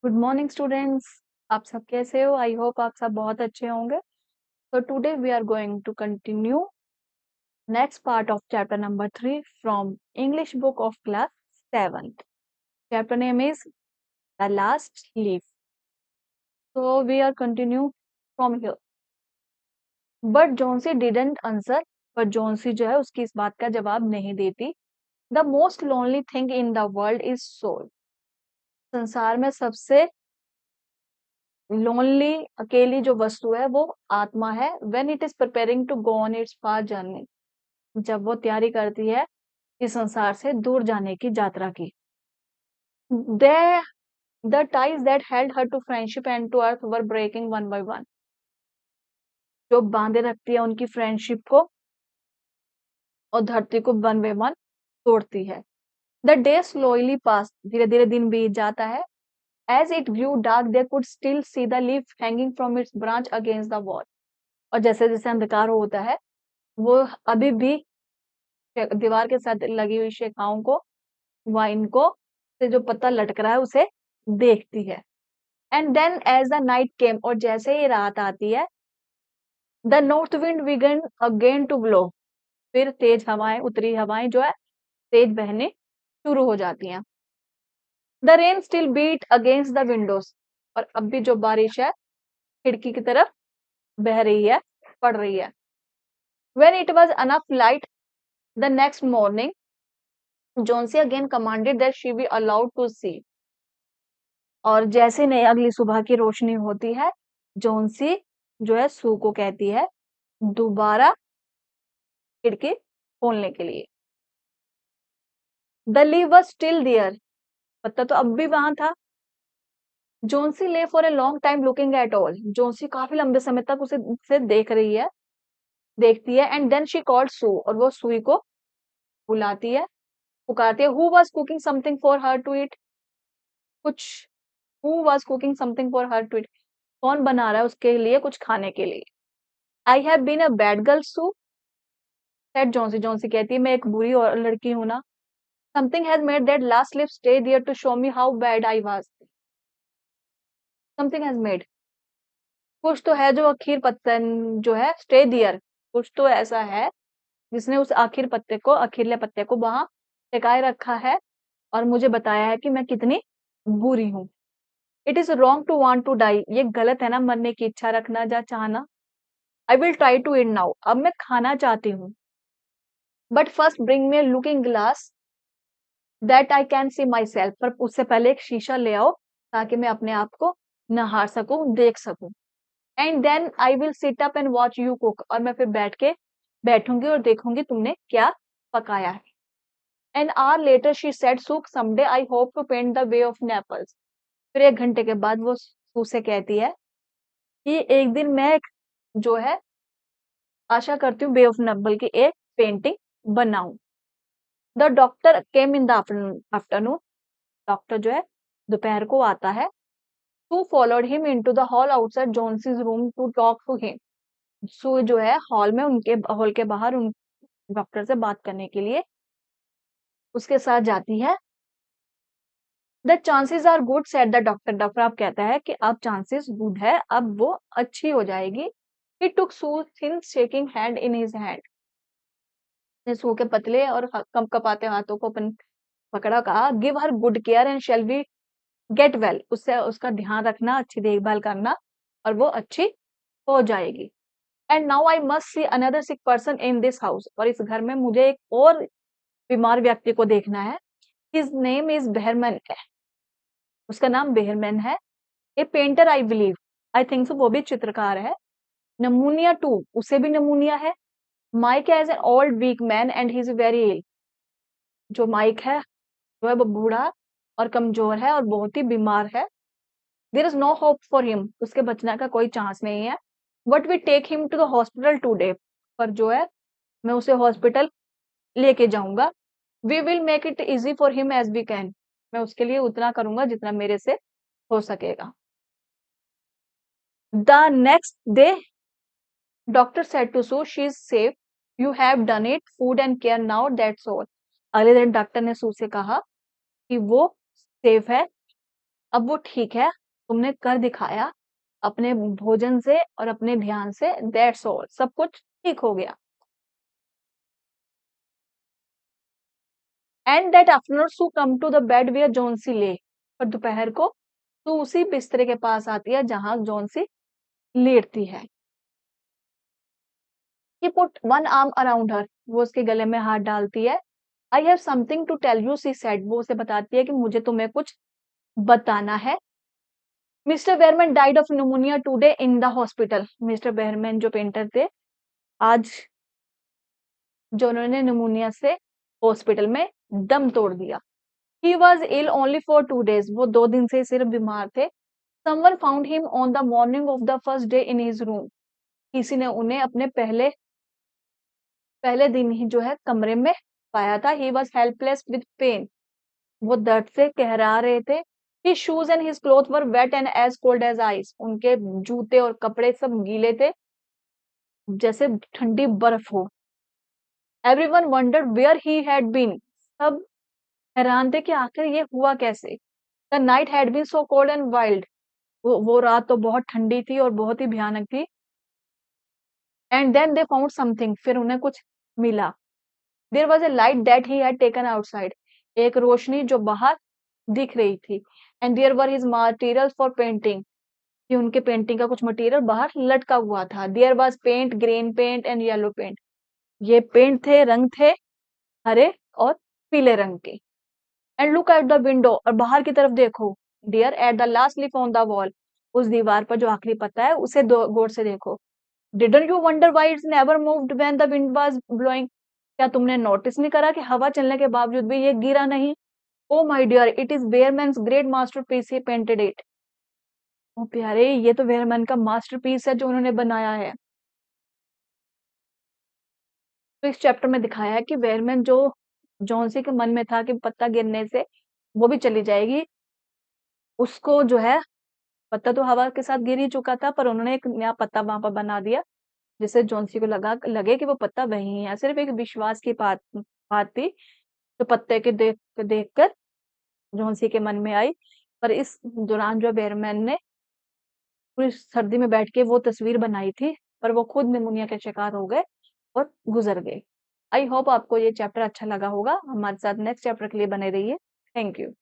Good morning students. आप सब कैसे हो? आई होप आप सब बहुत अच्छे होंगे। So today we are going to continue next part of chapter number 3 from English book of class 7th. Chapter name is The Last Leaf. So we are continue from here. But Johnsy didn't answer. पर जोन्सी जो है उसकी इस बात का जवाब नहीं देती. The most lonely thing in the world is soul. संसार में सबसे लोनली अकेली जो वस्तु है वो आत्मा है. When it is preparing to go on its far journey, जब वो तैयारी करती है इस संसार से दूर जाने की यात्रा की. They the ties that held her to friendship and to earth were breaking one by one. जो बांधे रखती है उनकी फ्रेंडशिप को और धरती को वन बाय वन तोड़ती है. द डे स्लोली पास, धीरे धीरे दिन बीत जाता है. As it grew dark they could still see the leaf hanging from its branch against the wall. और जैसे जैसे अंधकार होता है वो अभी भी दीवार के साथ लगी हुई शाखाओं को, वाइन को से जो पत्ता लटक रहा है उसे देखती है. And then as the night came, और जैसे ही रात आती है, the north wind began again to blow. फिर तेज हवाएं, उत्तरी हवाएं जो है तेज बहने शुरू हो जाती हैं. The rain still beat against the windows, और अब भी जो बारिश है खिड़की की तरफ बह रही है, पड़ रही है. When it was enough light the next morning, Johnsy again commanded that she be allowed to see. और जैसे नहीं अगली सुबह की रोशनी होती है, जोन्सी जो है सू को कहती है दोबारा खिड़की खोलने के लिए. The leaf was still there, पत्ता तो अब भी वहां था. Johnsy lay for a long time looking at all. Johnsy काफी लंबे समय तक उसे देख रही है, देखती है. And then she called Sue, और वो सुई को बुलाती है, पुकारती है. Who was cooking something for her to eat, कुछ. Who was cooking something for her to eat, कौन बना रहा है उसके लिए कुछ खाने के लिए. I have been a bad girl Sue said Johnsy. Johnsy कहती है मैं एक बुरी और लड़की हूं ना. Something has made that last leaf stay there to show me how bad I was. Something has made, कुछ तो है जो आखिर पत्तन जो है स्टे देयर, कुछ तो ऐसा है जिसने उस आखिर पत्ते को, अखिरले पत्ते को वहां टिकाए रखा है और मुझे बताया है कि मैं कितनी बुरी हूं. It is wrong to want to die, ये गलत है ना मरने की इच्छा रखना या चाहना. I will try to eat now, अब मैं खाना चाहती हूँ. But first bring me looking glass that I can see myself, पर उससे पहले एक शीशा ले आओ ताकि मैं अपने आप को नहार सकूं, देख सकूं. And then I will sit up and watch you cook, और मैं फिर बैठूंगी और देखूंगी तुमने क्या पकाया है. An hour later she said Sue someday I hope to paint the way of Naples. फिर 1 घंटे के बाद वो सू से कहती है कि एक दिन मैं जो है आशा करती हूँ बे ऑफ नेपल की एक पेंटिंग बनाऊं. The doctor came in the afternoon, doctor जो है दोपहर को आता है. Sue followed him into the hall outside Johnsy's room to talk to him. Sue जो है हॉल में, उनके हॉल के बाहर उन डॉक्टर से बात करने के लिए उसके साथ जाती है. The chances are good said the doctor. Doctor आप कहता है कि अब चांसेस गुड है, अब वो अच्छी हो जाएगी. He took Sue thin shaking hand in his hand. Sue के पतले और कम कपाते हाथों को अपन पकड़ा, कहा give her good care and shall be get well, उससे उसका ध्यान रखना, अच्छी देखभाल करना और वो अच्छी हो जाएगी. And now I must see another sick person in this house, और इस घर में मुझे एक और बीमार व्यक्ति को देखना है. हिज नेम इज बेहरमैन, उसका नाम बेहरमैन है. ए painter I believe, I think so, वो भी चित्रकार है. नमूनिया टू, उसे भी नमूनिया है. Mike as an old weak man and he is very ill, जो माइक है जो है वो बूढ़ा और कमजोर है और बहुत ही बीमार है. There is no hope for him, उसके बचने का कोई चांस नहीं है. But we take him to the hospital today, पर जो है मैं उसे हॉस्पिटल लेके जाऊंगा. We will make it easy for him as we can, मैं उसके लिए उतना करूंगा जितना मेरे से हो सकेगा. The next day doctor said to Sue she is safe, you have done it, food and care now, that's all. अगले दिन डॉक्टर ने सू से कहा कि वो सेफ है, अब वो ठीक है, तुमने कर दिखाया अपने भोजन से और अपने ध्यान से, दैट्स ऑल, सब कुछ ठीक हो गया। And that afternoon Sue come to the bed where Johnsy lay, और दोपहर को सू उसी बिस्तरे के पास आती है जहां जॉन्सी लेटती है। He put one arm around her, वो उसके गले में हाथ डालती है। I have something to tell you, she said, वो उसे बताती है कि मुझे तुम्हें कुछ बताना है। Mister Behrman died of pneumonia today in the hospital, Mister Behrman जो पेंटर थे, आज जो उन्होंने निमोनिया से हॉस्पिटल में दम तोड़ दिया। He was ill only for 2 days, वो 2 दिन से सिर्फ बीमार थे। Someone found him on the morning of the first day in his room, किसी ने उन्हें अपने पहले पहले दिन ही जो है कमरे में पाया था। He was helpless with pain, वो दर्द से कहरा रहे थे। His shoes and his cloth were wet and as cold as ice, उनके जूते और कपड़े सब गीले थे, जैसे ठंडी बर्फ हो। Everyone wondered where he had been, सब हैरान थे कि आखिर ये हुआ कैसे। The night had been so cold and wild, वो रात तो बहुत ठंडी थी और बहुत ही भयानक थी। And then they found something, फिर उन्हें कुछ मिला। There was a light that he had taken outside, एक रोशनी जो बाहर दिख रही थी। And there were his material for painting, कि उनके पेंटिंग का कुछ मटेरियल बाहर लटका हुआ था। There was paint, green paint and yellow paint, ये पेंट थे, रंग थे हरे और पीले रंग के। And look at the window, और बाहर की तरफ देखो। Dear at the last leaf on the wall, उस दीवार पर जो आखिरी पत्ता है उसे दो गौर से देखो। Didn't you wonder why it's never moved when the wind was blowing, क्या तुमने नोटिस नहीं करा कि हवा चलने के बावजूद भी ये गिरा नहीं? Oh my dear, it is Behrman's great masterpiece, he painted it. ओ प्यारे, ये तो वेयरमैन का मास्टरपीस है जो उन्होंने बनाया है। तो इस चैप्टर में दिखाया है कि वेयरमैन जो जॉन्सी के मन में था कि पत्ता गिरने से वो भी चली जाएगी, उसको जो है पत्ता तो हवा के साथ गिर ही चुका था, पर उन्होंने एक नया पत्ता वहां पर बना दिया, जिससे जॉन्सी को लगे कि वो पत्ता वही है। सिर्फ एक विश्वास की बात थी जो पत्ते के देख कर जॉन्सी के मन में आई। पर इस दौरान जो बेयरमैन ने पूरी सर्दी में बैठ के वो तस्वीर बनाई थी, पर वो खुद निमोनिया के शिकार हो गए और गुजर गए। आई होप आपको ये चैप्टर अच्छा लगा होगा। हमारे साथ नेक्स्ट चैप्टर के लिए बने रहिए। Thank you.